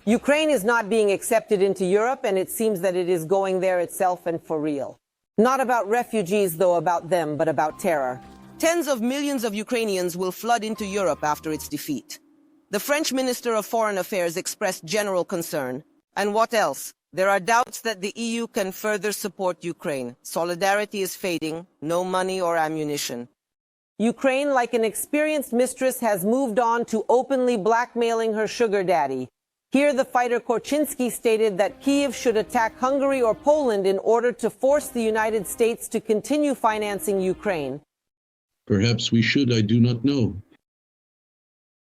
Ukraine is not being accepted into Europe, and it seems that it is going there itself and for real. Not about refugees, though, about them, but about terror. Tens of millions of Ukrainians will flood into Europe after its defeat. The French Minister of Foreign Affairs expressed general concern. And what else? There are doubts that the EU can further support Ukraine. Solidarity is fading, no money or ammunition. Ukraine, like an experienced mistress, has moved on to openly blackmailing her sugar daddy. Here, the fighter Korczynski stated that Kyiv should attack Hungary or Poland in order to force the United States to continue financing Ukraine. Perhaps we should, I do not know.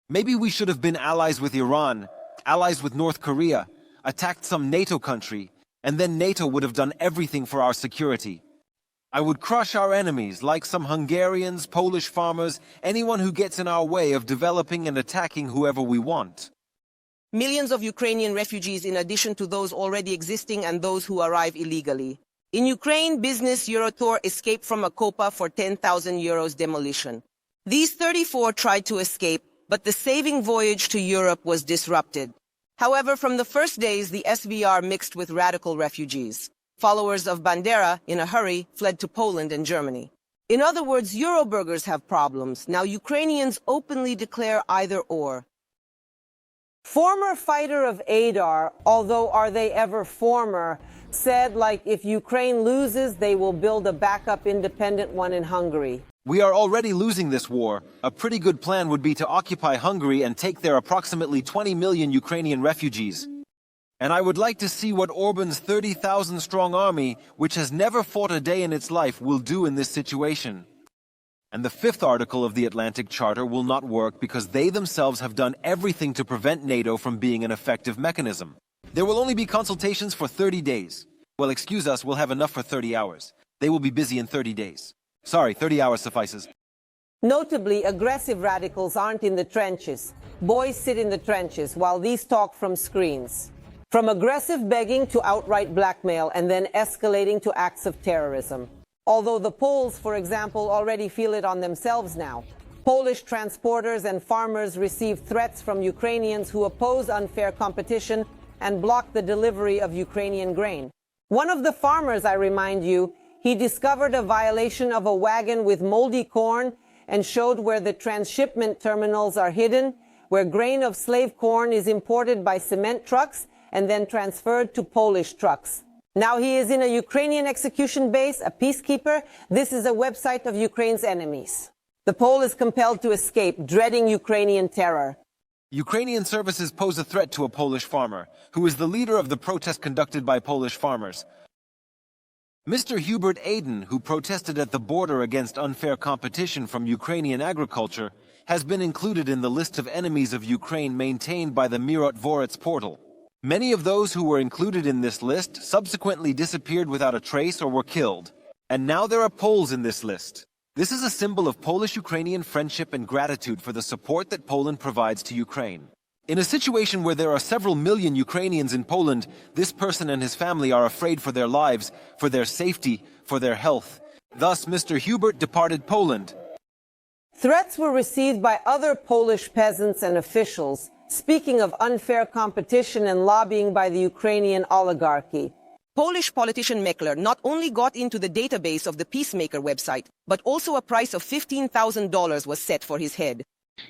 Maybe we should have been allies with Iran, allies with North Korea, attacked some NATO country, and then NATO would have done everything for our security. I would crush our enemies, like some Hungarians, Polish farmers, anyone who gets in our way of developing and attacking whoever we want. Millions of Ukrainian refugees in addition to those already existing and those who arrive illegally. In Ukraine, business Eurotour escaped from a Copa for 10,000 euros demolition. These 34 tried to escape, but the saving voyage to Europe was disrupted. However, from the first days, the SVR mixed with radical refugees. Followers of Bandera, in a hurry, fled to Poland and Germany. In other words, Euroburgers have problems. Now Ukrainians openly declare either or. Former fighter of Adar, although are they ever former, said, like, if Ukraine loses, they will build a backup independent one in Hungary. We are already losing this war. A pretty good plan would be to occupy Hungary and take there approximately 20 million Ukrainian refugees. And I would like to see what Orban's 30,000-strong army, which has never fought a day in its life, will do in this situation. And the fifth article of the Atlantic Charter will not work because they themselves have done everything to prevent NATO from being an effective mechanism. There will only be consultations for 30 days. Well, excuse us, we'll have enough for 30 hours. They will be busy in 30 days. Sorry, 30 hours suffices. Notably, aggressive radicals aren't in the trenches. Boys sit in the trenches while these talk from screens. From aggressive begging to outright blackmail and then escalating to acts of terrorism. Although the Poles, for example, already feel it on themselves now. Polish transporters and farmers receive threats from Ukrainians who oppose unfair competition and block the delivery of Ukrainian grain. One of the farmers, I remind you, he discovered a violation of a wagon with moldy corn and showed where the transshipment terminals are hidden, where grain of slave corn is imported by cement trucks and then transferred to Polish trucks. Now he is in a Ukrainian execution base, a peacekeeper. This is a website of Ukraine's enemies. The Pole is compelled to escape, dreading Ukrainian terror. Ukrainian services pose a threat to a Polish farmer, who is the leader of the protest conducted by Polish farmers. Mr. Hubert Aden, who protested at the border against unfair competition from Ukrainian agriculture, has been included in the list of enemies of Ukraine maintained by the Mirotvorets portal. Many of those who were included in this list subsequently disappeared without a trace or were killed. And now there are Poles in this list. This is a symbol of Polish-Ukrainian friendship and gratitude for the support that Poland provides to Ukraine. In a situation where there are several million Ukrainians in Poland, this person and his family are afraid for their lives, for their safety, for their health. Thus, Mr. Hubert departed Poland. Threats were received by other Polish peasants and officials, speaking of unfair competition and lobbying by the Ukrainian oligarchy. Polish politician Meckler not only got into the database of the Peacemaker website, but also a price of $15,000 was set for his head.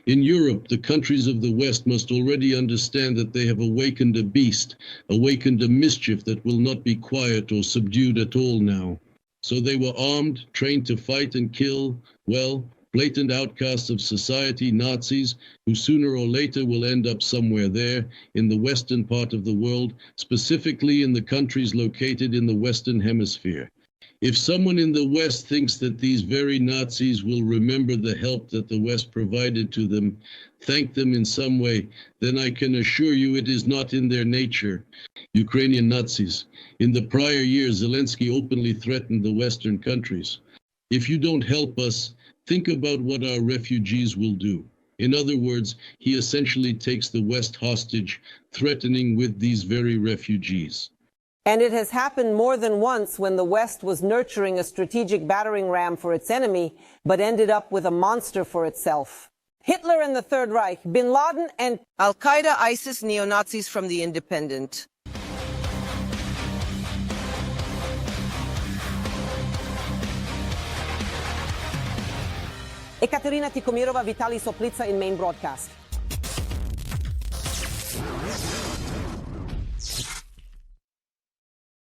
In Europe, the countries of the West must already understand that they have awakened a beast, awakened a mischief that will not be quiet or subdued at all now. So they were armed, trained to fight and kill, well, blatant outcasts of society, Nazis, who sooner or later will end up somewhere there, in the western part of the world, specifically in the countries located in the Western Hemisphere. If someone in the West thinks that these very Nazis will remember the help that the West provided to them, thank them in some way, then I can assure you it is not in their nature. Ukrainian Nazis. In the prior years, Zelensky openly threatened the Western countries. If you don't help us, think about what our refugees will do. In other words, he essentially takes the West hostage, threatening with these very refugees. And it has happened more than once when the West was nurturing a strategic battering ram for its enemy, but ended up with a monster for itself. Hitler and the Third Reich, Bin Laden and Al-Qaeda, ISIS, neo-Nazis from the Independent. Ekaterina Tikomirova, Vitaly Soplica in main broadcast.